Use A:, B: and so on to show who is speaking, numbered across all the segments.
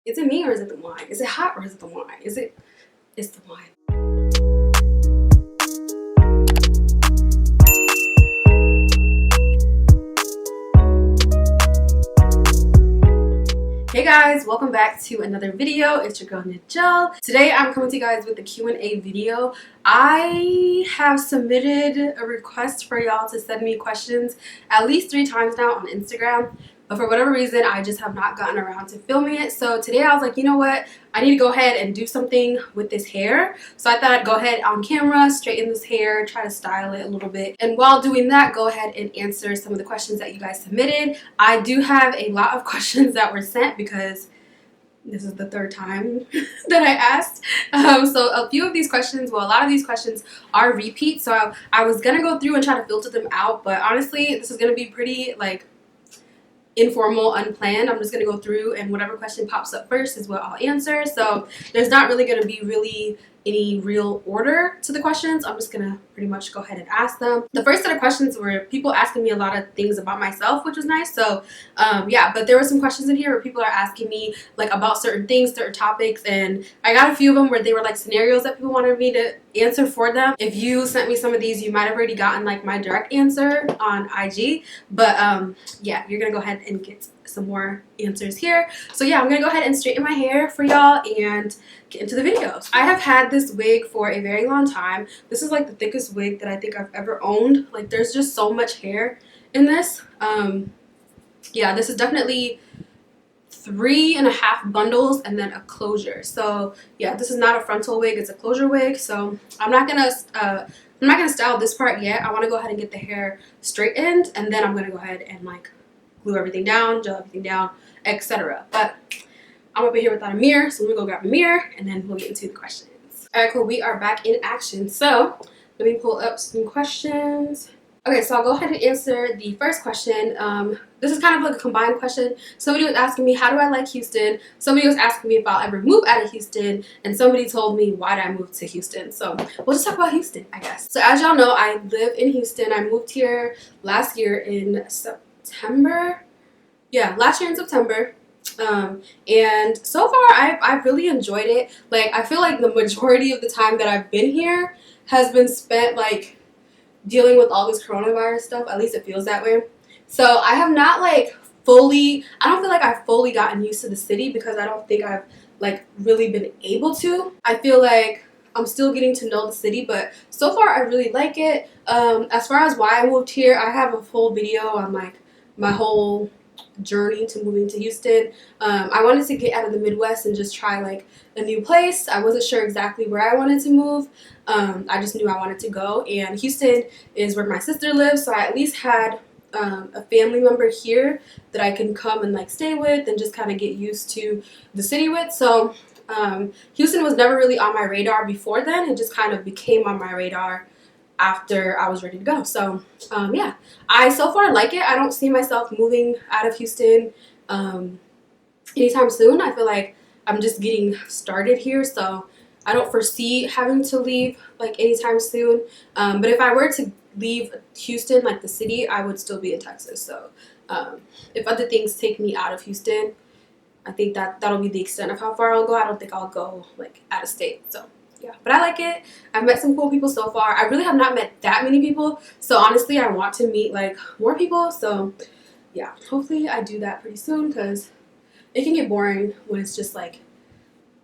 A: Is it me or is it the wine? Is it hot or is it the wine? It's the wine. Hey guys, welcome back to another video. It's your girl Nyajal. Today I'm coming to you guys with a Q&A video. I have submitted a request for y'all to send me questions at least 3 times now on Instagram. But for whatever reason, I just have not gotten around to filming it. So today I was like, you know what? I need to go ahead and do something with this hair. So I thought I'd go ahead on camera, straighten this hair, try to style it a little bit. And while doing that, go ahead and answer some of the questions that you guys submitted. I do have a lot of questions that were sent because this is the 3rd time that I asked. So a few of these questions, well, a lot of these questions are repeats. So I was going to go through and try to filter them out. But honestly, this is going to be pretty like informal, unplanned. I'm just going to go through and whatever question pops up first is what I'll answer. So there's not really going to be really any real order to the questions. I'm just going to pretty much go ahead and ask them. The first set of questions were people asking me a lot of things about myself, which was nice. So yeah, but there were some questions in here where people are asking me like about certain things, certain topics, and I got a few of them where they were like scenarios that people wanted me to answer for them. If you sent me some of these, you might have already gotten like my direct answer on IG, but yeah, you're gonna go ahead and get some more answers here. So yeah, I'm gonna go ahead and straighten my hair for y'all and get into the videos. I have had this wig for a very long time. This is like the thickest wig that I think I've ever owned. Like there's just so much hair in this. Yeah, this is definitely 3.5 bundles and then a closure. So yeah, this is not a frontal wig, it's a closure wig. So I'm not gonna style this part yet. I want to go ahead and get the hair straightened, and then I'm gonna go ahead and like glue everything down, gel everything down, etc. But I'm up here without a mirror, so let me go grab a mirror and then we'll get into the questions. Alright, cool, we are back in action. So let me pull up some questions. Okay, so I'll go ahead and answer the first question. This is kind of like a combined question. Somebody was asking me, how do I like Houston? Somebody was asking me if I'll ever move out of Houston. And somebody told me, why did I move to Houston? So we'll just talk about Houston, I guess. So as y'all know, I live in Houston. I moved here last year in September. Yeah, last year in September. And so far, I've really enjoyed it. Like, I feel like the majority of the time that I've been here has been spent, like, dealing with all this coronavirus stuff. At least it feels that way. So I have not like I don't feel like I've fully gotten used to the city because I don't think I've like really been able to. I feel like I'm still getting to know the city, but so far I really like it. As far as why I moved here, I have a full video on like my whole journey to moving to Houston. I wanted to get out of the Midwest and just try like a new place. I wasn't sure exactly where I wanted to move. I just knew I wanted to go, and Houston is where my sister lives, so I at least had a family member here that I can come and like stay with and just kind of get used to the city with. So Houston was never really on my radar before then. It just kind of became on my radar after I was ready to go. So yeah, I so far like it. I don't see myself moving out of Houston anytime soon. I feel like I'm just getting started here, so I don't foresee having to leave like anytime soon. But if I were to leave Houston, like the city, I would still be in Texas. So if other things take me out of Houston, I think that'll be the extent of how far I'll go. I don't think I'll go like out of state. So yeah, but I like it. I've met some cool people so far. I really have not met that many people, so honestly I want to meet like more people. So yeah, hopefully I do that pretty soon, because it can get boring when it's just like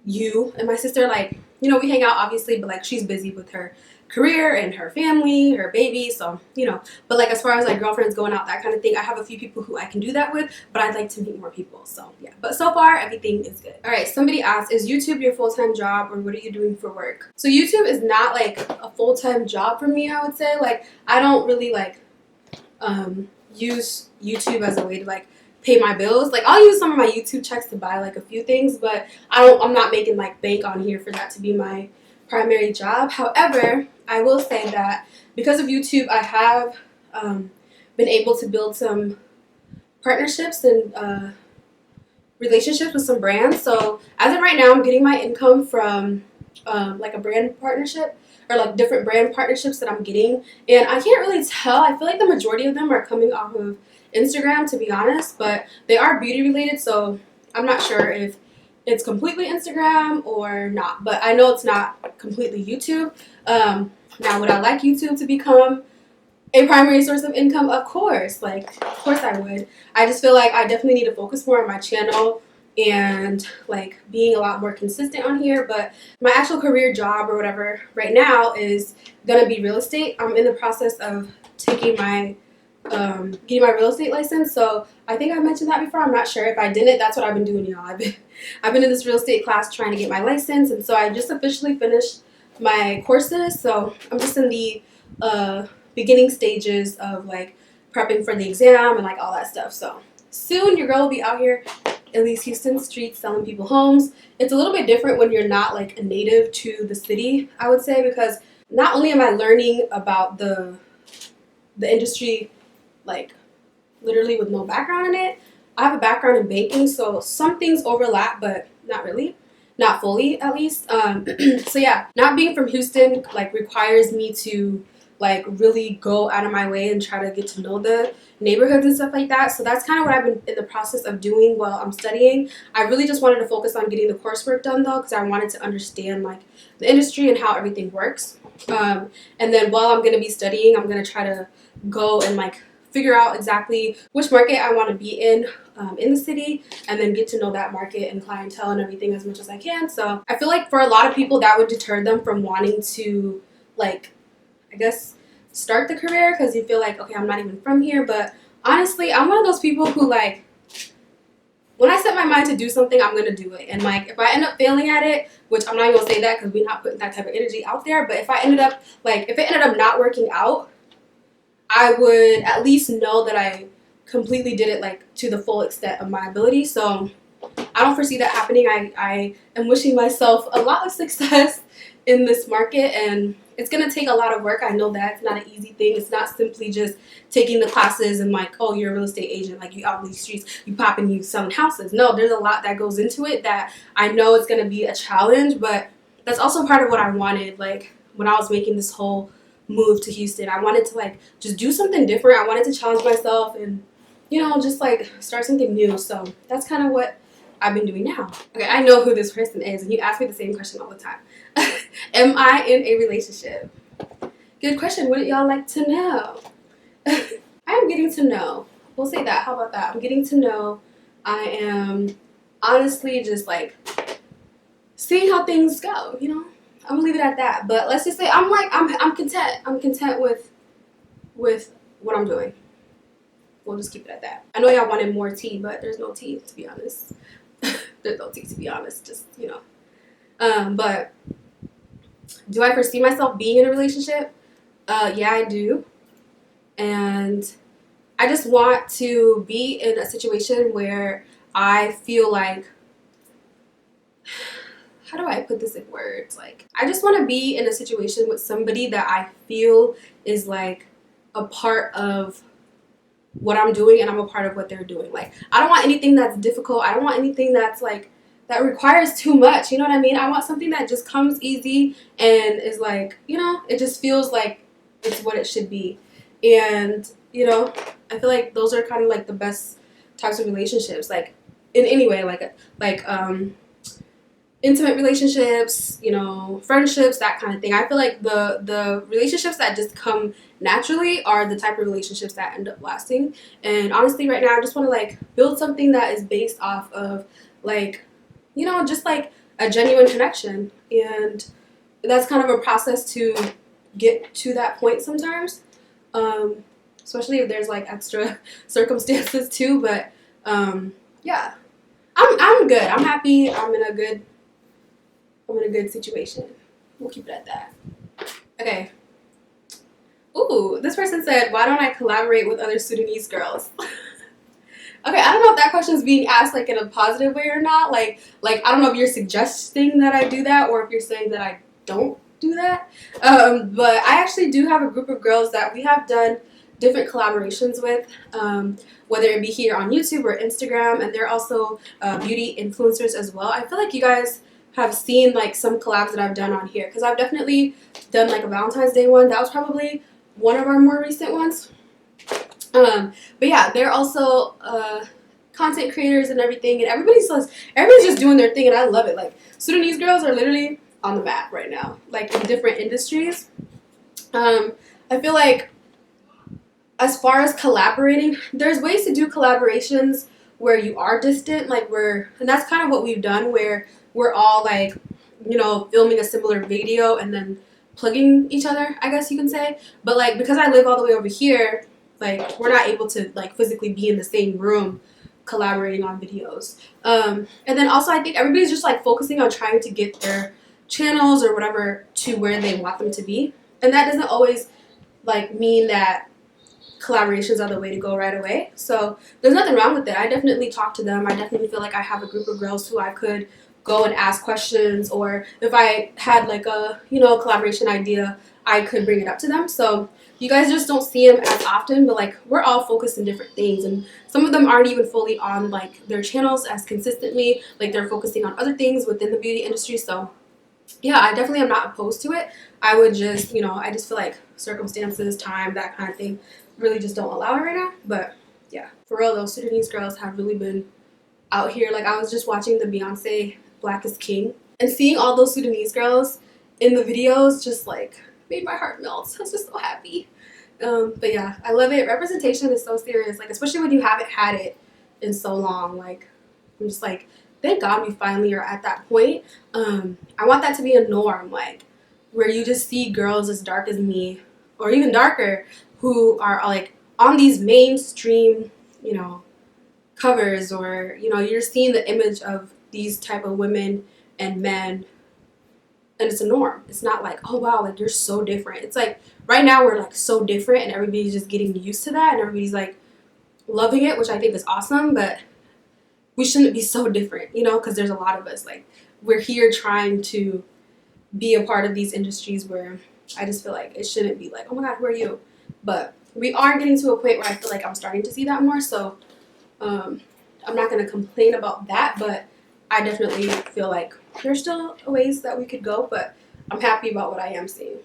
A: you and my sister. Like, you know, we hang out obviously, but like she's busy with her career and her family, her baby, so you know. But like as far as like girlfriends going out, that kind of thing, I have a few people who I can do that with, but I'd like to meet more people. So yeah, but so far everything is good. All right, somebody asked, is YouTube your full-time job, or what are you doing for work? So YouTube is not like a full-time job for me, I would say. Like I don't really like use YouTube as a way to like pay my bills. Like I'll use some of my YouTube checks to buy like a few things, but I'm not making like bank on here for that to be my primary job. However, I will say that because of YouTube, I have been able to build some partnerships and relationships with some brands. So as of right now, I'm getting my income from like a brand partnership, or like different brand partnerships that I'm getting, and I can't really tell. I feel like the majority of them are coming off of Instagram, to be honest, but they are beauty related, so I'm not sure if it's completely Instagram or not. But I know it's not completely YouTube. Now, would I like YouTube to become a primary source of income? Of course. Like, of course I would. I just feel like I definitely need to focus more on my channel and like being a lot more consistent on here. But my actual career job or whatever right now is gonna be real estate. I'm in the process of taking my getting my real estate license. So I think I mentioned that before. I'm not sure. If I didn't, that's what I've been doing, y'all. I've been in this real estate class trying to get my license, and so I just officially finished my courses. So I'm just in the beginning stages of like prepping for the exam and like all that stuff. So soon your girl will be out here in these Houston streets selling people homes. It's a little bit different when you're not like a native to the city, I would say, because not only am I learning about the industry like literally with no background in it, I have a background in banking, so some things overlap, but not really, not fully at least. So yeah, not being from Houston like requires me to like really go out of my way and try to get to know the neighborhoods and stuff like that. So that's kind of what I've been in the process of doing while I'm studying. I really just wanted to focus on getting the coursework done though, because I wanted to understand like the industry and how everything works. And then while I'm going to be studying, I'm going to try to go and like figure out exactly which market I want to be in the city, and then get to know that market and clientele and everything as much as I can. So I feel like for a lot of people that would deter them from wanting to like, I guess, start the career, because you feel like, okay, I'm not even from here. But honestly, I'm one of those people who like, when I set my mind to do something, I'm going to do it. And like, if I end up failing at it, which I'm not even going to say that because we're not putting that type of energy out there, but if it ended up not working out, I would at least know that I completely did it like to the full extent of my ability. So I don't foresee that happening. I am wishing myself a lot of success in this market, and it's going to take a lot of work. I know that it's not an easy thing. It's not simply just taking the classes and like, oh, you're a real estate agent, like you out in these streets, you pop and you selling houses. No, there's a lot that goes into it that I know it's going to be a challenge, but that's also part of what I wanted. Like when I was making this whole move to Houston, I wanted to like just do something different. I wanted to challenge myself and, you know, just like start something new. So that's kind of what I've been doing now. Okay, I know who this person is, and you ask me the same question all the time. Am I in a relationship? Good question. Wouldn't y'all like to know? I'm getting to know. We'll say that. How about that? I'm getting to know. I am honestly just like seeing how things go, you know? I'm gonna leave it at that. But let's just say I'm content. I'm content with what I'm doing. We'll just keep it at that. I know y'all wanted more tea, but there's no tea, to be honest. There's no tea, to be honest. Just, you know. But do I foresee myself being in a relationship? Yeah, I do. And I just want to be in a situation where I feel like, how do I put this in words? Like, I just want to be in a situation with somebody that I feel is like a part of what I'm doing, and I'm a part of what they're doing. Like, I don't want anything that's difficult. I don't want anything that's like that requires too much. You know what I mean? I want something that just comes easy and is like, you know, it just feels like it's what it should be. And, you know, I feel like those are kind of like the best types of relationships, like in any way, like intimate relationships, you know, friendships, that kind of thing. I feel like the relationships that just come naturally are the type of relationships that end up lasting. And honestly, right now, I just want to like build something that is based off of like, you know, just like a genuine connection. And that's kind of a process to get to that point sometimes, especially if there's like extra circumstances too. But yeah, I'm good. I'm happy. I'm in a good situation. We'll keep it at that. Okay. Ooh, this person said, why don't I collaborate with other Sudanese girls? Okay, I don't know if that question is being asked like in a positive way or not. Like I don't know if you're suggesting that I do that or if you're saying that I don't do that. But I actually do have a group of girls that we have done different collaborations with, whether it be here on YouTube or Instagram, and they're also beauty influencers as well. I feel like you guys have seen like some collabs that I've done on here, because I've definitely done like a Valentine's Day one. That was probably one of our more recent ones. But yeah, they're also content creators and everything, and everybody's just doing their thing, and I love it. Like, Sudanese girls are literally on the map right now, like in different industries. I feel like as far as collaborating, there's ways to do collaborations where you are distant, like and that's kind of what we've done, where we're all like, you know, filming a similar video and then plugging each other, I guess you can say. But like, because I live all the way over here, like, we're not able to like physically be in the same room collaborating on videos. And then also I think everybody's just like focusing on trying to get their channels or whatever to where they want them to be, and that doesn't always like mean that collaborations are the way to go right away. So there's nothing wrong with it. I definitely talk to them. I definitely feel like I have a group of girls who I could go and ask questions, or if I had like a, you know, collaboration idea, I could bring it up to them. So you guys just don't see them as often, but like, we're all focused in different things, and some of them aren't even fully on like their channels as consistently, like they're focusing on other things within the beauty industry. So yeah, I definitely am not opposed to it. I would just, you know, I just feel like circumstances, time, that kind of thing really just don't allow it right now. But yeah, for real though, Sudanese girls have really been out here. Like, I was just watching the Beyonce Black is King, and seeing all those Sudanese girls in the videos just like made my heart melt. I was just so happy. But yeah, I love it. Representation is so serious, like, especially when you haven't had it in so long. Like, I'm just like, thank God we finally are at that point. I want that to be a norm, like, where you just see girls as dark as me, or even darker, who are like on these mainstream, you know, covers, or, you know, you're seeing the image of these type of women and men, and it's a norm. It's not like, oh wow, like, you're so different. It's like right now we're like so different, and everybody's just getting used to that, and everybody's like loving it, which I think is awesome. But we shouldn't be so different, you know, because there's a lot of us, like, we're here trying to be a part of these industries where I just feel like it shouldn't be like, oh my God, who are you? But we are getting to a point where I feel like I'm starting to see that more. So I'm not going to complain about that, but I definitely feel like there's still ways that we could go, but I'm happy about what I am seeing.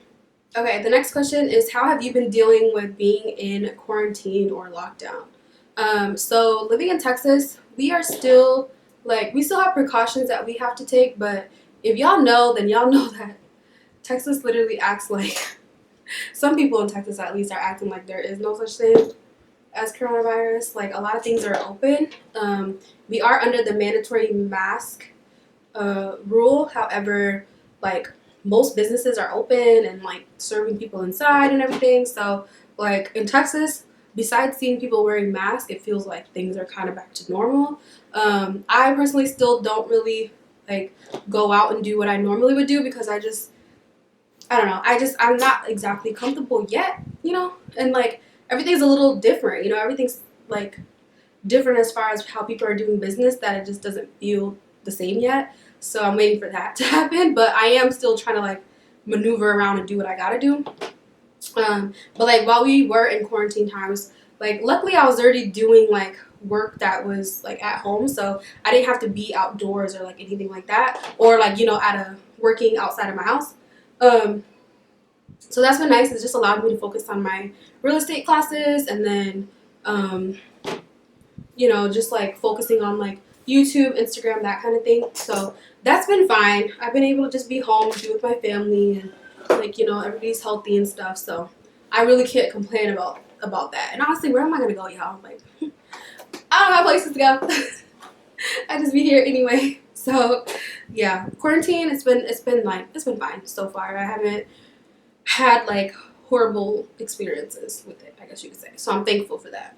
A: Okay, the next question is, how have you been dealing with being in quarantine or lockdown? So living in Texas, we are still, like, we still have precautions that we have to take, but if y'all know, then y'all know that Texas literally acts like, some people in Texas at least are acting like there is no such thing as coronavirus. Like, a lot of things are open. We are under the mandatory mask rule. However, like, most businesses are open and like serving people inside and everything. So like in Texas, besides seeing people wearing masks, it feels like things are kind of back to normal. I personally still don't really like go out and do what I normally would do, because I don't know. I'm not exactly comfortable yet, you know, and like everything's a little different, you know, everything's like different as far as how people are doing business, that it just doesn't feel the same yet. So I'm waiting for that to happen, but I am still trying to like maneuver around and do what I gotta do. But like while we were in quarantine times, like luckily I was already doing like work that was like at home, so I didn't have to be outdoors or like anything like that, or like, you know, working outside of my house. So that's been nice. It's just allowed me to focus on my real estate classes, and then you know, just like focusing on like YouTube, Instagram, that kind of thing. So that's been fine. I've been able to just be home, be with my family, and like, you know, everybody's healthy and stuff. So I really can't complain about that. And honestly, where am I gonna go, y'all? Like, I don't have places to go. I just be here anyway. So yeah, quarantine, it's been fine so far. I haven't had like horrible experiences with it, I guess you could say. So I'm thankful for that.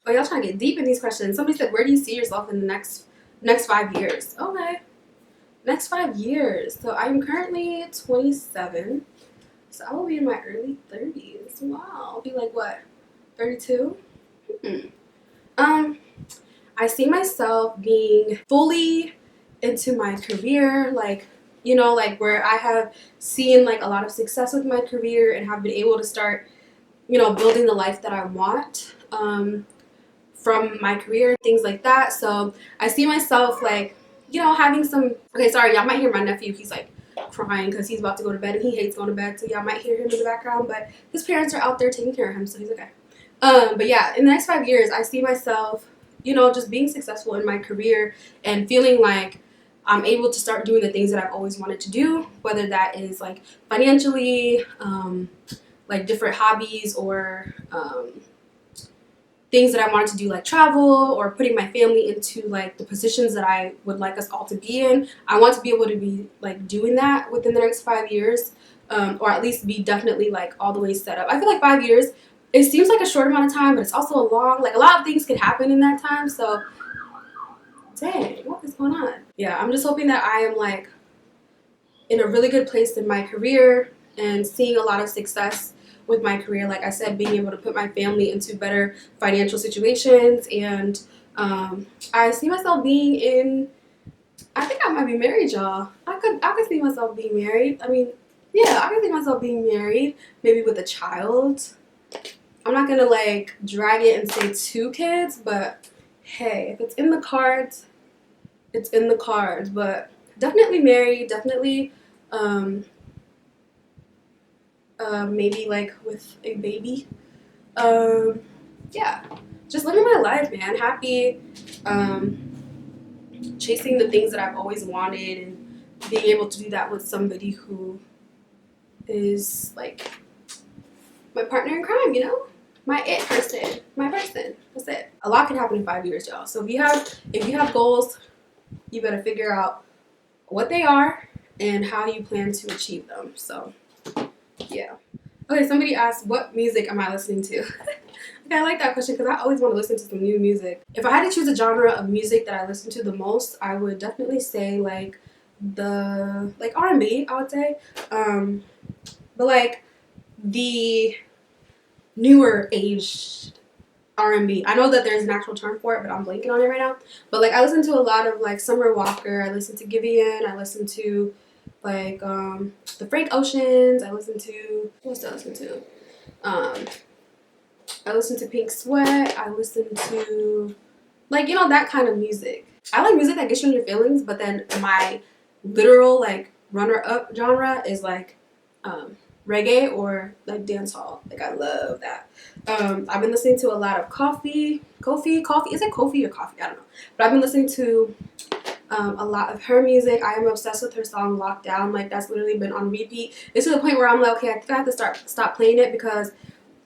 A: Oh, y'all trying to get deep in these questions. Somebody said, where do you see yourself in the next 5 years? Okay. Next 5 years. So I'm currently 27. So I will be in my early 30s. Wow. I'll be like, what, 32? I see myself being fully into my career, like, you know, like where I have seen like a lot of success with my career and have been able to start, you know, building the life that I want from my career, things like that. So I see myself like, you know, having some, okay, sorry, y'all might hear my nephew. He's like crying because he's about to go to bed and he hates going to bed. So y'all might hear him in the background, but his parents are out there taking care of him, so he's okay. But yeah, in the next 5 years, I see myself, you know, just being successful in my career and feeling like I'm able to start doing the things that I've always wanted to do, whether that is like financially, like different hobbies, or things that I wanted to do, like travel, or putting my family into like the positions that I would like us all to be in. I want to be able to be like doing that within the next 5 years, or at least be definitely like all the way set up. I feel like 5 years, it seems like a short amount of time, but it's also a long, like a lot of things can happen in that time. So dang, what is going on? Yeah, I'm just hoping that I am like in a really good place in my career and seeing a lot of success with my career. Like I said, being able to put my family into better financial situations, and I see myself being in, I think I might be married, y'all. I could see myself being married. I mean, yeah, I could see myself being married, maybe with a child. I'm not gonna like drag it and say 2 kids, but hey, if it's in the cards, it's in the cards. But definitely married, definitely maybe like with a baby. Yeah, just living my life, man. Happy, chasing the things that I've always wanted, and being able to do that with somebody who is like my partner in crime, you know? My it person, my person. That's it. A lot can happen in 5 years, y'all. So if you have goals, you better figure out what they are and how you plan to achieve them. So yeah. Okay, somebody asked, what music am I listening to? Okay, I like that question because I always want to listen to some new music. If I had to choose a genre of music that I listen to the most, I would definitely say like R&B, I would say. But like the newer age R&B. I know that there's an actual term for it, but I'm blanking on it right now. But like I listen to a lot of like Summer Walker, I listen to Giveon, I listen to like the Frank Oceans, I listen to, what else do I listen to? I listen to Pink Sweat, I listen to like, you know, that kind of music. I like music that gets you in your feelings, but then my literal like runner up genre is like reggae or like dancehall. Like I love that. I've been listening to a lot of Kofi. Is it Kofi or Coffee? I don't know. But I've been listening to a lot of her music. I am obsessed with her song Lockdown. Like that's literally been on repeat. It's to the point where I'm like, okay, I think I have to stop playing it because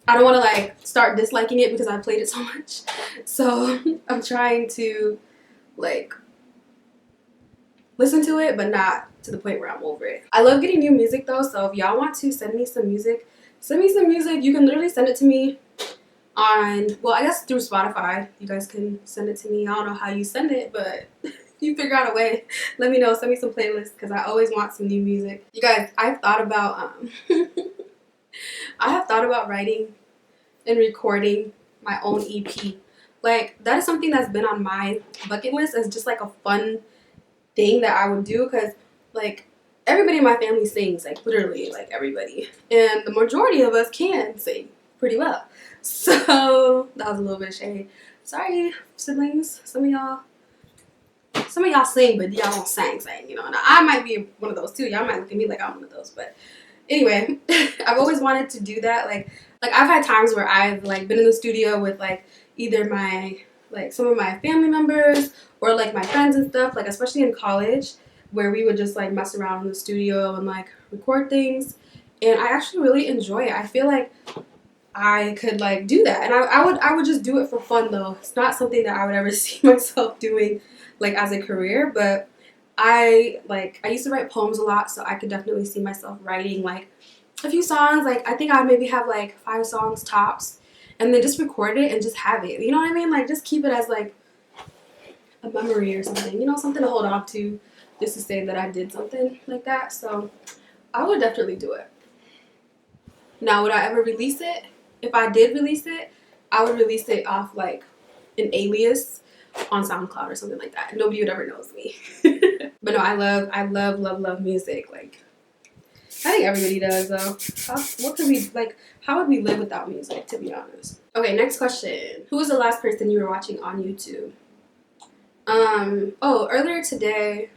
A: I don't want to like start disliking it because I played it so much. So I'm trying to like listen to it, but not to the point where I'm over it. I love getting new music though, so if y'all want to send me some music, send me some music. You can literally send it to me on, well, I guess through Spotify. You guys can send it to me. I don't know how you send it, but if you figure out a way, let me know. Send me some playlists because I always want some new music. You guys, I've thought about I have thought about writing and recording my own EP. Like that is something that's been on my bucket list as just like a fun thing that I would do, because like everybody in my family sings, like literally like everybody, and the majority of us can sing pretty well. So that was a little bit of shade. Sorry, siblings. Some of y'all sing, but y'all don't sing, you know. And I might be one of those too. Y'all might look at me like I'm one of those, but anyway, I've always wanted to do that. Like I've had times where I've like been in the studio with like either some of my family members or like my friends and stuff, like especially in college, where we would just like mess around in the studio and like record things, and I actually really enjoy it. I feel like I could like do that, and I would just do it for fun though. It's not something that I would ever see myself doing like as a career, but I used to write poems a lot, so I could definitely see myself writing like a few songs. Like I think I would maybe have like 5 songs tops, and then just record it and just have it. You know what I mean? Like just keep it as like a memory or something. You know, something to hold on to, just to say that I did something like that. So I would definitely do it. Now, would I ever release it? If I did release it, I would release it off like an alias on SoundCloud or something like that. Nobody would ever know it's me. But no, I love music. Like I think everybody does though. How would we live without music, to be honest? Okay, next question. Who was the last person you were watching on YouTube? Earlier today,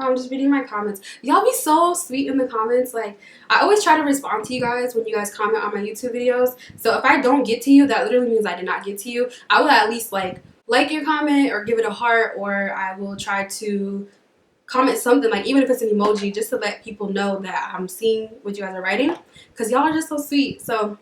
A: I'm just reading my comments. Y'all be so sweet in the comments. Like, I always try to respond to you guys when you guys comment on my YouTube videos. So if I don't get to you, that literally means I did not get to you. I will at least like your comment or give it a heart, or I will try to comment something, like even if it's an emoji, just to let people know that I'm seeing what you guys are writing, because y'all are just so sweet. So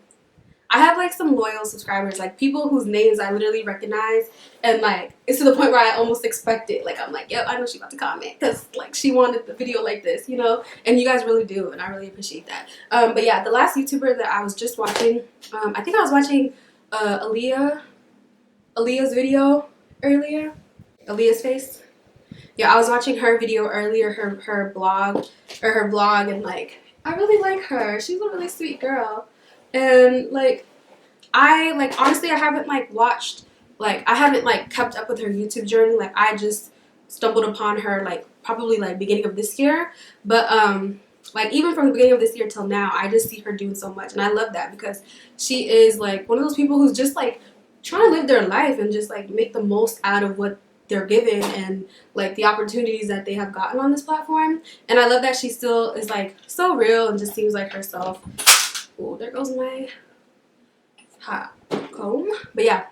A: I have like some loyal subscribers, like people whose names I literally recognize, and like it's to the point where I almost expect it. Like I'm like, yep, I know she's about to comment because like she wanted the video like this, you know. And you guys really do, and I really appreciate that. But yeah, the last YouTuber that I was just watching, I think I was watching Aaliyah's video earlier. Aaliyah's face. Yeah, I was watching her video earlier, her blog, and like I really like her. She's a really sweet girl. And like I like honestly I haven't like watched, like I haven't like kept up with her YouTube journey. Like I just stumbled upon her like probably like beginning of this year. But like even from the beginning of this year till now, I just see her doing so much, and I love that because she is like one of those people who's just like trying to live their life and just like make the most out of what they're given and like the opportunities that they have gotten on this platform. And I love that she still is like so real and just seems like herself. Oh, there goes my hot comb. But yeah,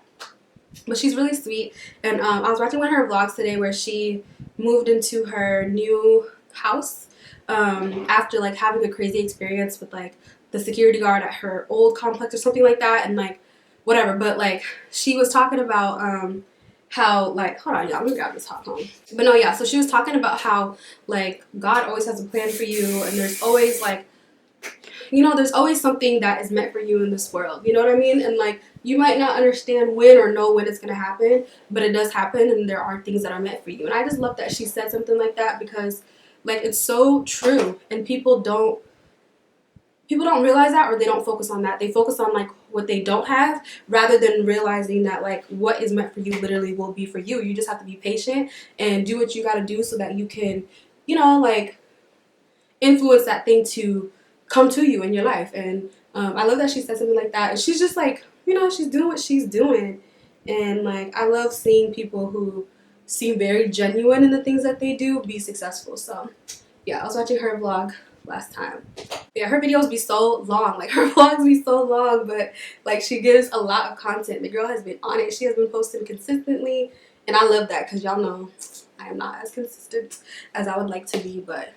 A: but she's really sweet. And I was watching one of her vlogs today where she moved into her new house after like having a crazy experience with like the security guard at her old complex or something like that, and like whatever. But like she was talking about how like, hold on y'all, let me grab this hot comb. But no, yeah, so she was talking about how like God always has a plan for you, and there's always like, you know, there's always something that is meant for you in this world, you know what I mean? And like you might not understand when or know when it's gonna happen, but it does happen, and there are things that are meant for you. And I just love that she said something like that, because like it's so true, and people don't realize that, or they don't focus on that. They focus on like what they don't have rather than realizing that like what is meant for you literally will be for you. You just have to be patient and do what you got to do so that you can, you know, like influence that thing to come to you in your life. And I love that she said something like that. And she's just like, you know, she's doing what she's doing. And like I love seeing people who seem very genuine in the things that they do be successful. So yeah, I was watching her vlog last time. Yeah, her videos be so long, like her vlogs be so long, but like she gives a lot of content. The girl has been on it. She has been posting consistently, and I love that, because y'all know I am not as consistent as I would like to be. But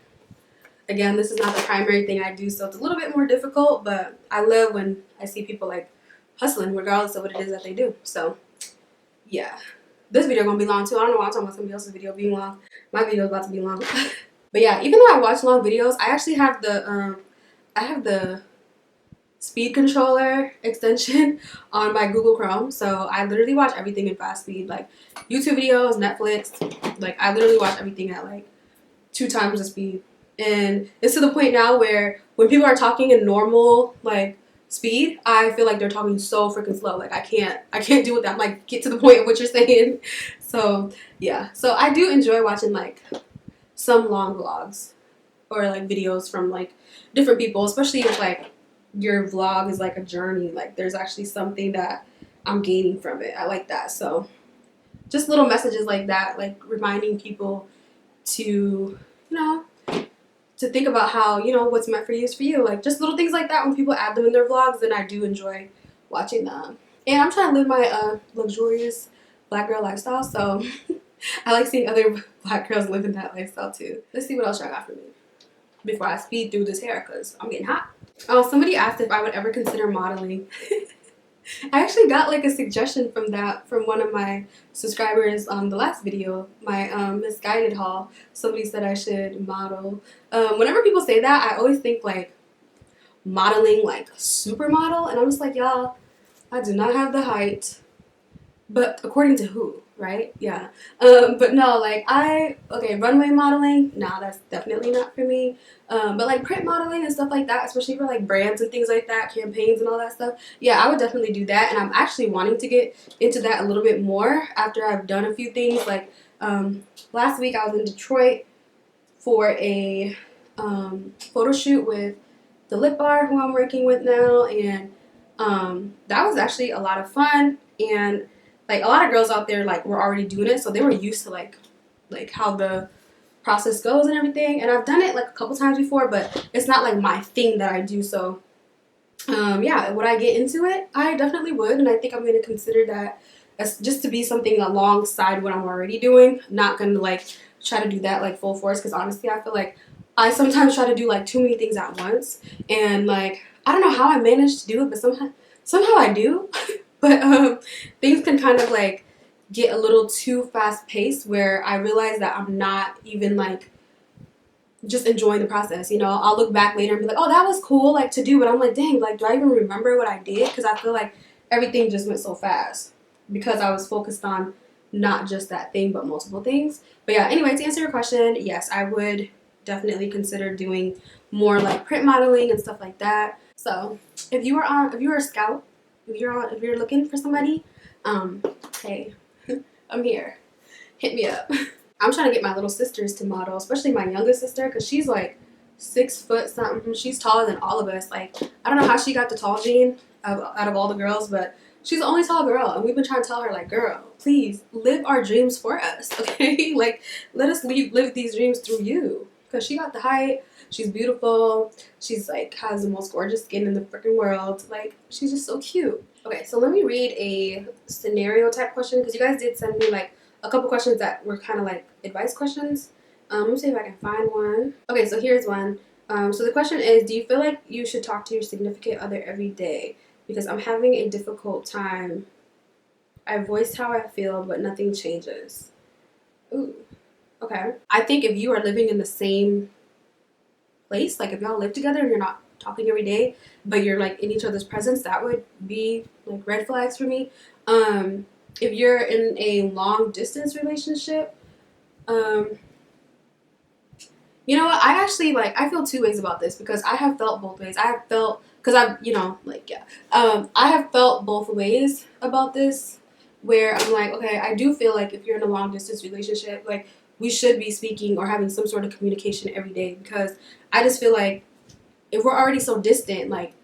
A: again, this is not the primary thing I do, so it's a little bit more difficult, but I love when I see people like hustling regardless of what it is that they do. So yeah, this video gonna be long too. I don't know why I'm talking about somebody else's video being long. My video is about to be long. But yeah, even though I watch long videos, I actually have the speed controller extension on my Google Chrome. So I literally watch everything in fast speed, like YouTube videos, Netflix. Like I literally watch everything at like 2 times the speed. And it's to the point now where when people are talking in normal like speed, I feel like they're talking so freaking slow. Like I can't deal with that. I'm like, get to the point of what you're saying. So yeah, so I do enjoy watching like some long vlogs or like videos from like different people, especially if like your vlog is like a journey, like there's actually something that I'm gaining from it. I like that. So just little messages like that, like reminding people to, you know, to think about how, you know, what's meant for you is for you. Like just little things like that when people add them in their vlogs, then I do enjoy watching them. And I'm trying to live my luxurious black girl lifestyle, so I like seeing other black girls living that lifestyle too. Let's see what else I got for me before I speed through this hair, because I'm getting hot. Oh, somebody asked if I would ever consider modeling. I actually got like a suggestion from one of my subscribers on the last video, my misguided haul. Somebody said I should model. Whenever people say that, I always think like modeling like supermodel, and I'm just like, y'all, I do not have the height. But according to who, right? Yeah. But no, like runway modeling, nah, that's definitely not for me. But like print modeling and stuff like that, especially for like brands and things like that, campaigns and all that stuff, yeah, I would definitely do that. And I'm actually wanting to get into that a little bit more after I've done a few things. Like last week I was in Detroit for a photo shoot with the lip bar who I'm working with now, and that was actually a lot of fun. And like a lot of girls out there like were already doing it, so they were used to like how the process goes and everything. And I've done it like a couple times before, but it's not like my thing that I do. So yeah, would I get into it? I definitely would, and I think I'm going to consider that as just to be something alongside what I'm already doing. Not going to like try to do that like full force, because honestly I feel like I sometimes try to do like too many things at once, and like I don't know how I manage to do it, but somehow I do. But things can kind of like get a little too fast paced where I realize that I'm not even like just enjoying the process. You know, I'll look back later and be like, oh, that was cool like to do, but I'm like, dang, like do I even remember what I did? Because I feel like everything just went so fast because I was focused on not just that thing but multiple things. But yeah, anyway, to answer your question, yes, I would definitely consider doing more like print modeling and stuff like that. So if you were a scout, if you're looking for somebody, hey, I'm here, hit me up. I'm trying to get my little sisters to model, especially my youngest sister, because she's like 6 foot something. She's taller than all of us. Like, I don't know how she got the tall gene out of all the girls, but she's the only tall girl. And we've been trying to tell her, like, girl, please live our dreams for us, okay? Like, let us live these dreams through you. Because she got the height. She's beautiful. She's, like, has the most gorgeous skin in the freaking world. Like, she's just so cute. Okay, so let me read a scenario type question, because you guys did send me, like, a couple questions that were kind of like advice questions. Let me see if I can find one. Okay, so here's one. So the question is, do you feel like you should talk to your significant other every day? Because I'm having a difficult time. I voiced how I feel, but nothing changes. Ooh, okay. I think if you are living in the same place, like if y'all live together and you're not talking every day, but you're like in each other's presence, that would be like red flags for me. If you're in a long distance relationship, you know what? I actually like I feel two ways about this because I have felt both ways. I have felt because I've like yeah, I have felt both ways about this where I'm like, okay, I do feel like if you're in a long distance relationship, like we should be speaking or having some sort of communication every day, because I just feel like if we're already so distant, like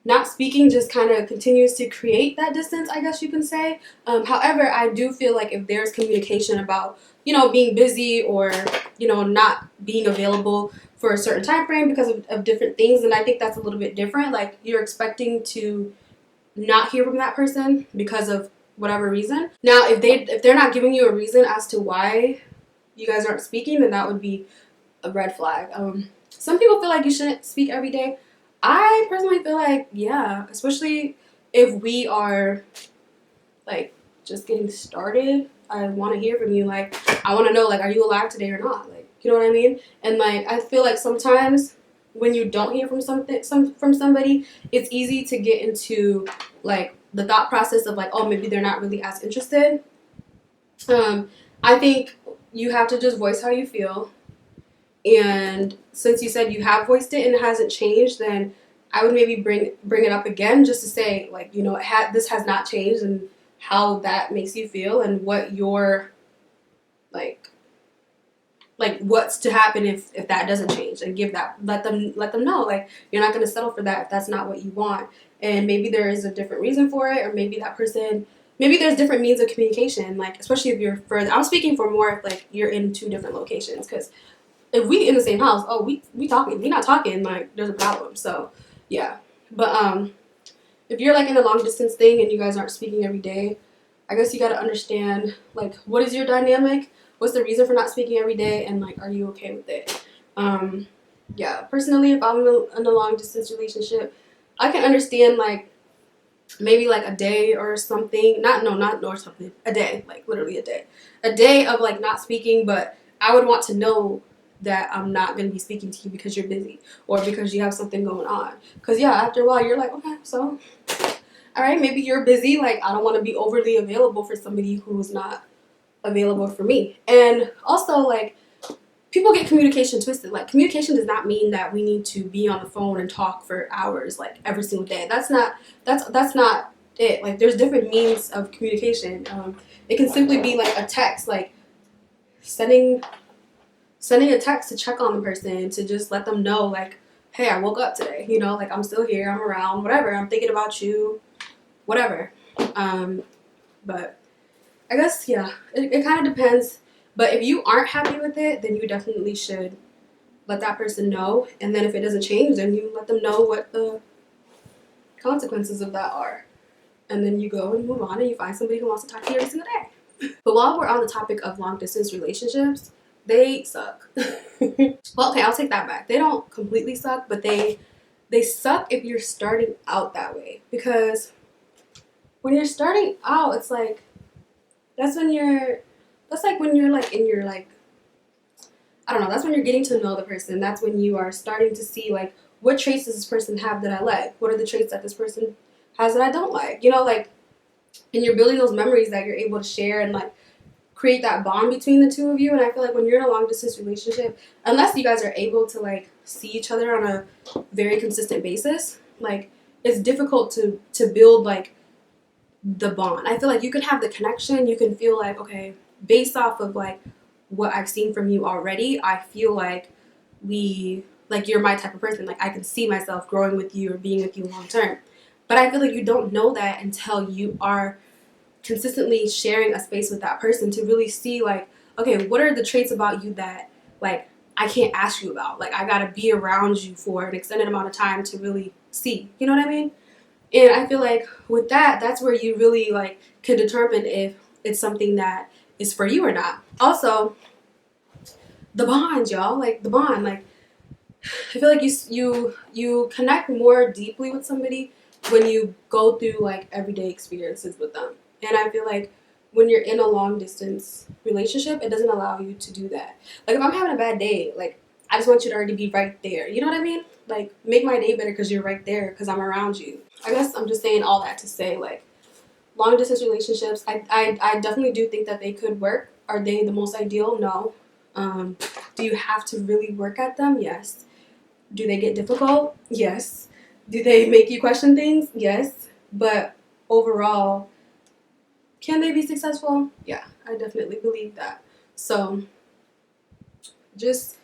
A: not speaking just kind of continues to create that distance, I guess you can say. However, I do feel like if there's communication about, being busy or, not being available for a certain time frame because of different things, then I think that's a little bit different. Like you're expecting to not hear from that person because of whatever reason. Now, if they're not giving you a reason as to why you guys aren't speaking, then that would be a red flag. Some people feel like you shouldn't speak every day. I personally feel like, yeah, especially if we are, like, just getting started. I want to hear from you. Like, I want to know, like, are you alive today or not? Like, you know what I mean? And, like, I feel like sometimes when you don't hear from from somebody, it's easy to get into, like, the thought process of, like, oh, maybe they're not really as interested. I think you have to just voice how you feel. And since you said you have voiced it and it hasn't changed, then I would maybe bring it up again just to say, like, this has not changed, and how that makes you feel, and what your like what's to happen if that doesn't change, and let them know, like, you're not going to settle for that if that's not what you want, and maybe there is a different reason for it, or maybe there's different means of communication, like especially if you're further. I'm speaking for more if like you're in two different locations, because if we in the same house, oh, we talking. We not talking, like, there's a problem. So, yeah. But, if you're, like, in a long-distance thing and you guys aren't speaking every day, I guess you got to understand, like, what is your dynamic? What's the reason for not speaking every day? And, like, are you okay with it? Yeah. Personally, if I'm in a long-distance relationship, I can understand, like, maybe, like, a day or something. Something. A day. Like, literally a day. A day of, like, not speaking, but I would want to know that I'm not going to be speaking to you because you're busy or because you have something going on. Because, yeah, after a while, you're like, okay, so, all right, maybe you're busy. Like, I don't want to be overly available for somebody who's not available for me. And also, like, people get communication twisted. Like, communication does not mean that we need to be on the phone and talk for hours, like, every single day. That's not it. Like, there's different means of communication. It can simply be, like, a text, like, sending a text to check on the person, to just let them know, like, hey, I woke up today, like, I'm still here, I'm around, whatever, I'm thinking about you, whatever. But I guess, yeah, it kind of depends But if you aren't happy with it, then you definitely should let that person know. And then if it doesn't change, then you let them know what the consequences of that are. And then you go and move on and you find somebody who wants to talk to you every single day. But while we're on the topic of long distance relationships, they suck. Well, okay, I'll take that back. They don't completely suck, but they suck if you're starting out that way. Because when you're starting out, it's like that's like when you're like in your like, I don't know, that's when you're getting to know the person. That's when you are starting to see like, what traits does this person have that I like? What are the traits that this person has that I don't like? You know, like, and you're building those memories that you're able to share and like create that bond between the two of you. And I feel like when you're in a long distance relationship, unless you guys are able to like see each other on a very consistent basis, like it's difficult to build like the bond. I feel like you can have the connection, you can feel like, okay, based off of like what I've seen from you already, I feel like you're my type of person. Like I can see myself growing with you or being with you long term. But I feel like you don't know that until you are consistently sharing a space with that person to really see like, okay, what are the traits about you that like I can't ask you about? Like I gotta be around you for an extended amount of time to really see. You know what I mean? And I feel like with that, that's where you really like can determine if it's something that is for you or not. Also, the bond, y'all, like the bond, like I feel like you connect more deeply with somebody when you go through like everyday experiences with them. And I feel like when you're in a long distance relationship, it doesn't allow you to do that. Like if I'm having a bad day, like I just want you to already be right there. You know what I mean? Like make my day better because you're right there because I'm around you. I guess I'm just saying all that to say like long distance relationships, I definitely do think that they could work. Are they the most ideal? No. Do you have to really work at them? Yes. Do they get difficult? Yes. Do they make you question things? Yes. But overall, can they be successful? Yeah, I definitely believe that. So just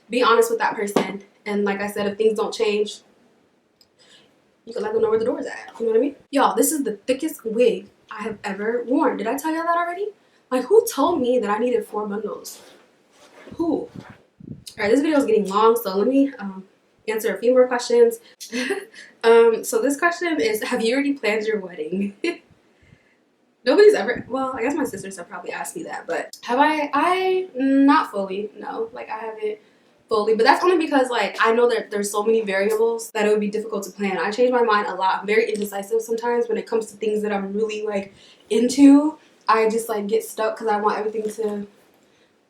A: be honest with that person. And like I said, if things don't change, you can let them know where the door is at. You know what I mean? Y'all, this is the thickest wig I have ever worn. Did I tell y'all that already? Like, who told me that I needed 4 bundles? Who? All right, this video is getting long, so let me answer a few more questions. So this question is, have you already planned your wedding? Nobody's ever, well, I guess my sisters have probably asked me that, but have I not fully, no, like I haven't fully, but that's only because like I know that there's so many variables that it would be difficult to plan. I change my mind a lot. I'm very indecisive sometimes when it comes to things that I'm really like into. I just like get stuck because I want everything to,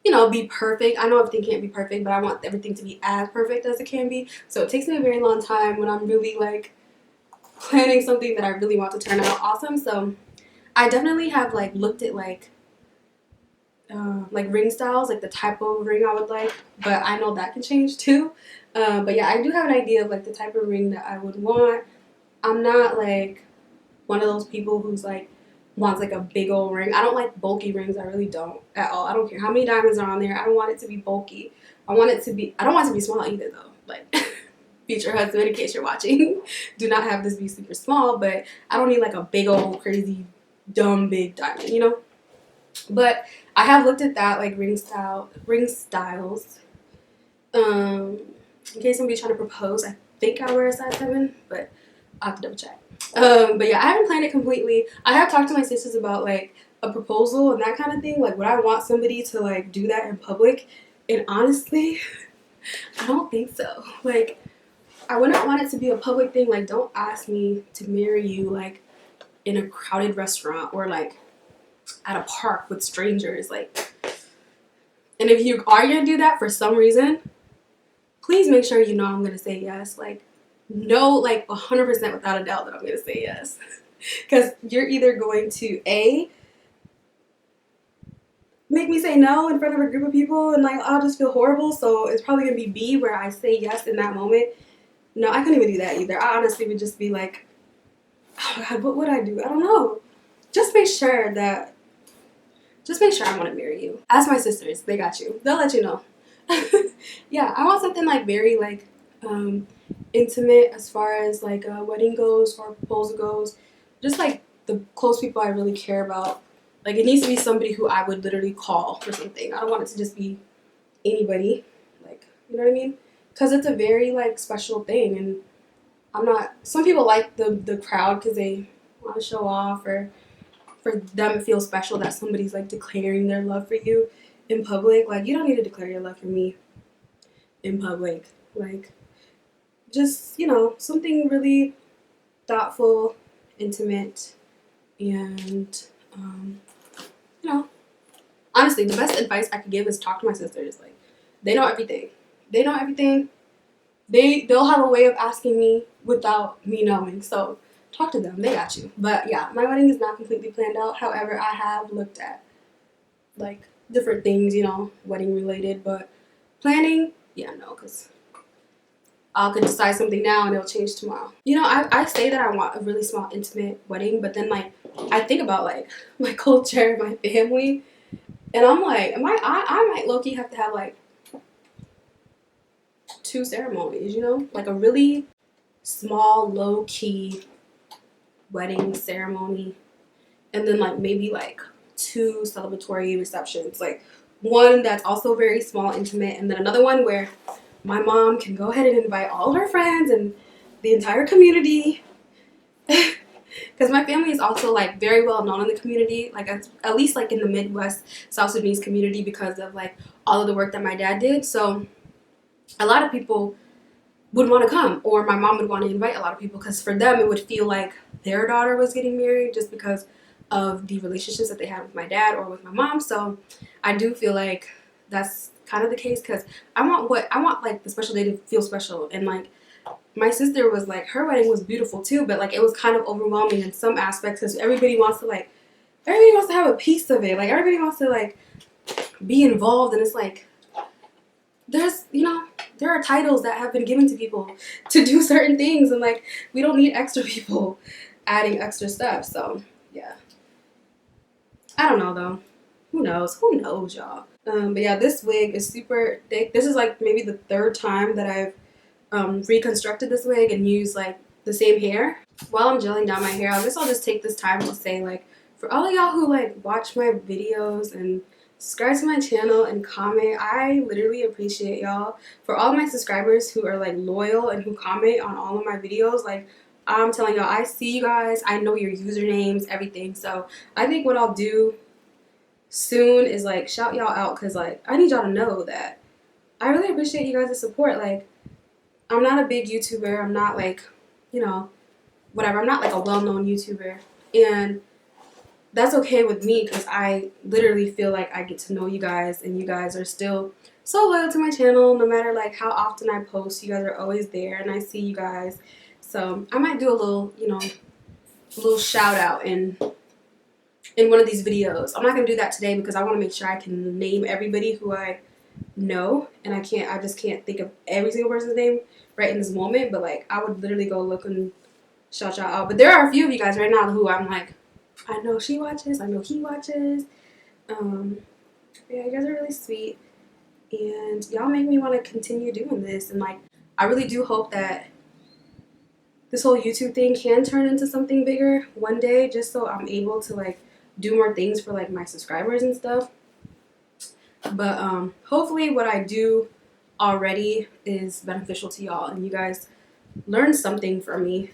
A: you know, be perfect. I know everything can't be perfect, but I want everything to be as perfect as it can be. So it takes me a very long time when I'm really like planning something that I really want to turn out awesome. So I definitely have like looked at like ring styles, like the type of ring I would like, but I know that can change too. But yeah, I do have an idea of like the type of ring that I would want. I'm not like one of those people who's like wants like a big old ring. I don't like bulky rings. I really don't at all. I don't care how many diamonds are on there. I don't want it to be bulky. I don't want it to be small either though. Like future husband, in case you're watching, do not have this be super small, but I don't need like a big old crazy dumb big diamond, you know? But I have looked at that, like ring styles. In case somebody's trying to propose, I think I wear a size 7, but I'll have to double check. But yeah, I haven't planned it completely. I have talked to my sisters about like a proposal and that kind of thing. Like, would I want somebody to like do that in public? And honestly, I don't think so. Like, I wouldn't want it to be a public thing. Like, don't ask me to marry you like in a crowded restaurant or like at a park with strangers. Like, and if you are gonna do that for some reason, please make sure you know I'm gonna say yes. Like, no, like 100% without a doubt that I'm gonna say yes. Because you're either going to A, make me say no in front of a group of people and like I'll just feel horrible. So it's probably gonna be B, where I say yes in that moment. No, I couldn't even do that either. I honestly would just be like, oh my God, what would I do? I don't know. Just make sure I want to marry you. Ask my sisters. They got you. They'll let you know. Yeah, I want something like very like intimate as far as like a wedding goes or proposal goes. Just like the close people I really care about. Like, it needs to be somebody who I would literally call for something. I don't want it to just be anybody. Like, you know what I mean? Because it's a very, like, special thing. And I'm not... Some people like the crowd because they want to show off, or for them it feels special that somebody's, like, declaring their love for you in public. Like, you don't need to declare your love for me in public. Like, just, you know, something really thoughtful, intimate, and, you know, honestly, the best advice I could give is talk to my sisters. Like, they know everything. They know everything. They'll have a way of asking me without me knowing. So talk to them. They got you. But yeah, my wedding is not completely planned out. However, I have looked at, like, different things, you know, wedding related. But planning, yeah, no, because I could decide something now and it'll change tomorrow. You know, I say that I want a really small, intimate wedding, but then, like, I think about, like, my culture, my family, and I'm like, I might low-key have to have, like, 2 ceremonies, you know? Like, a really small, low-key wedding ceremony, and then, like, maybe, like, 2 celebratory receptions. Like, one that's also very small, intimate, and then another one where my mom can go ahead and invite all her friends and the entire community. Because my family is also, like, very well known in the community, like, at least, like, in the Midwest South Sudanese community, because of, like, all of the work that my dad did. So a lot of people would want to come, or my mom would want to invite a lot of people, because for them it would feel like their daughter was getting married just because of the relationships that they had with my dad or with my mom. So I do feel like that's kind of the case, because I want like the special day to feel special. And, like, my sister was like, her wedding was beautiful too, but, like, it was kind of overwhelming in some aspects, because everybody wants to have a piece of it. Like, everybody wants to, like, be involved, and it's like, there's, you know, there are titles that have been given to people to do certain things, and, like, we don't need extra people adding extra stuff. So yeah, I don't know though. Who knows, y'all. But yeah, this wig is super thick. This is, like, maybe the 3rd time that I've reconstructed this wig and used, like, the same hair. While I'm gelling down my hair, I guess I'll just take this time to say, like, for all of y'all who, like, watch my videos and subscribe to my channel and comment, I literally appreciate y'all. For all my subscribers who are, like, loyal and who comment on all of my videos, like, I'm telling y'all, I see you guys. I know your usernames, everything. So I think what I'll do soon is, like, shout y'all out, because, like, I need y'all to know that I really appreciate you guys' support. Like, I'm not a big YouTuber. I'm not, like, you know, whatever. I'm not, like, a well-known YouTuber. And that's okay with me, because I literally feel like I get to know you guys, and you guys are still so loyal to my channel. No matter, like, how often I post, you guys are always there, and I see you guys. So I might do a little, you know, a little shout out in one of these videos. I'm not gonna do that today, because I want to make sure I can name everybody who I know, and I just can't think of every single person's name right in this moment. But, like, I would literally go look and shout y'all out. But there are a few of you guys right now who I'm like, I know she watches, I know he watches. Yeah, you guys are really sweet, and y'all make me want to continue doing this. And, like, I really do hope that this whole YouTube thing can turn into something bigger one day, just so I'm able to, like, do more things for, like, my subscribers and stuff. But hopefully what I do already is beneficial to y'all, and you guys learn something from me.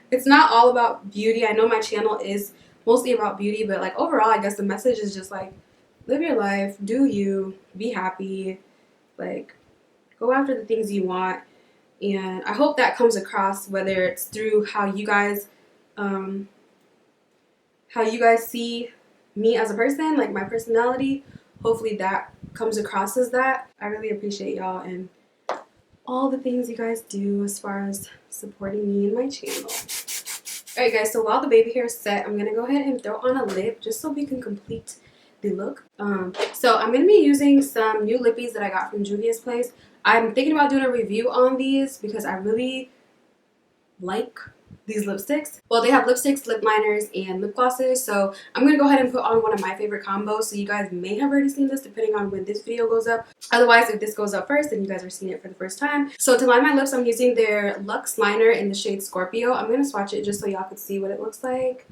A: It's not all about beauty. I know my channel is mostly about beauty, but, like, overall, I guess the message is just, like, live your life, do you, be happy, like, go after the things you want. And I hope that comes across, whether it's through how you guys see me as a person, like, my personality. Hopefully that comes across as that. I really appreciate y'all and all the things you guys do as far as supporting me and my channel. Alright guys, so while the baby hair is set, I'm going to go ahead and throw on a lip just so we can complete the look. So I'm going to be using some new lippies that I got from Juvia's Place. I'm thinking about doing a review on these because I really like these lipsticks. Well, they have lipsticks, lip liners, and lip glosses. So I'm going to go ahead and put on one of my favorite combos. So you guys may have already seen this depending on when this video goes up. Otherwise, if this goes up first, then you guys are seeing it for the first time. So to line my lips, I'm using their Luxe liner in the shade Scorpio. I'm going to swatch it just so y'all could see what it looks like.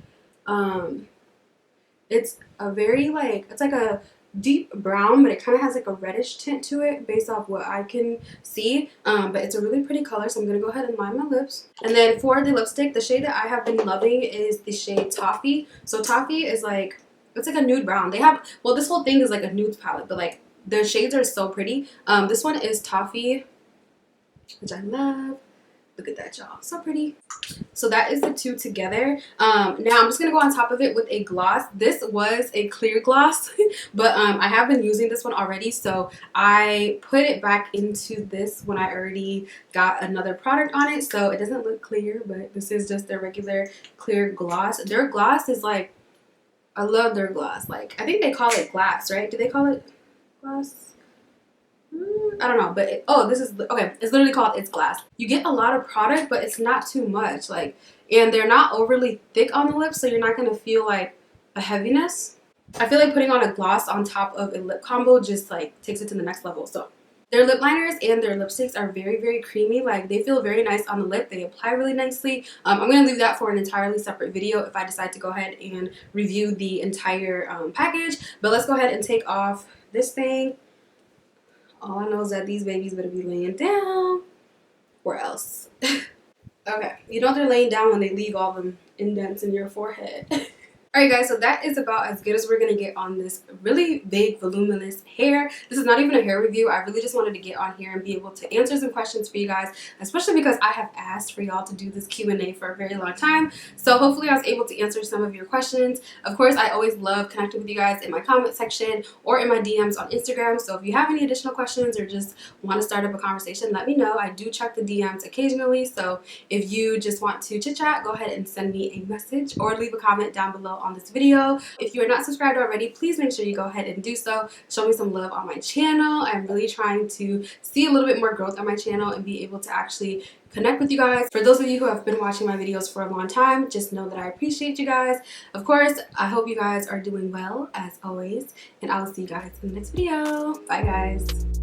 A: It's a very like, it's like a deep brown, but it kind of has like a reddish tint to it based off what I can see. But it's a really pretty color, so I'm gonna go ahead and line my lips. And then for the lipstick, the shade that I have been loving is the shade Toffee. So Toffee is like, it's like a nude brown. They have, well, this whole thing is like a nude palette, but like the shades are so pretty. This one is Toffee, which I love. Look at that, y'all, so pretty. So that is the two together. Now I'm just gonna go on top of it with a gloss. This was a clear gloss, but I have been using this one already, so I put it back into this when I already got another product on it, so it doesn't look clear, but this is just their regular clear gloss. Their gloss is like, I love their gloss. Like, I think they call it glass, right? Do they call it glass? I don't know, but oh, this is okay. It's literally called It's Glass. You get a lot of product, but it's not too much. Like, and they're not overly thick on the lips, so you're not gonna feel like a heaviness. I feel like putting on a gloss on top of a lip combo just like takes it to the next level. So their lip liners and their lipsticks are very, very creamy. Like, they feel very nice on the lip. They apply really nicely. I'm gonna leave that for an entirely separate video if I decide to go ahead and review the entire package. But let's go ahead and take off this thing. All I know is that these babies better be laying down, or else. Okay, you know they're laying down when they leave all them indents in your forehead. Alright guys, so that is about as good as we're going to get on this really big voluminous hair. This is not even a hair review. I really just wanted to get on here and be able to answer some questions for you guys, especially because I have asked for y'all to do this Q&A for a very long time. So hopefully I was able to answer some of your questions. Of course, I always love connecting with you guys in my comment section or in my DMs on Instagram. So if you have any additional questions or just want to start up a conversation, let me know. I do check the DMs occasionally. So if you just want to chit chat, go ahead and send me a message or leave a comment down below on this video. If you are not subscribed already, please make sure you go ahead and do so. Show me some love on my channel. I'm really trying to see a little bit more growth on my channel and be able to actually connect with you guys. For those of you who have been watching my videos for a long time, just know that I appreciate you guys. Of course, I hope you guys are doing well as always, and I will see you guys in the next video. Bye guys.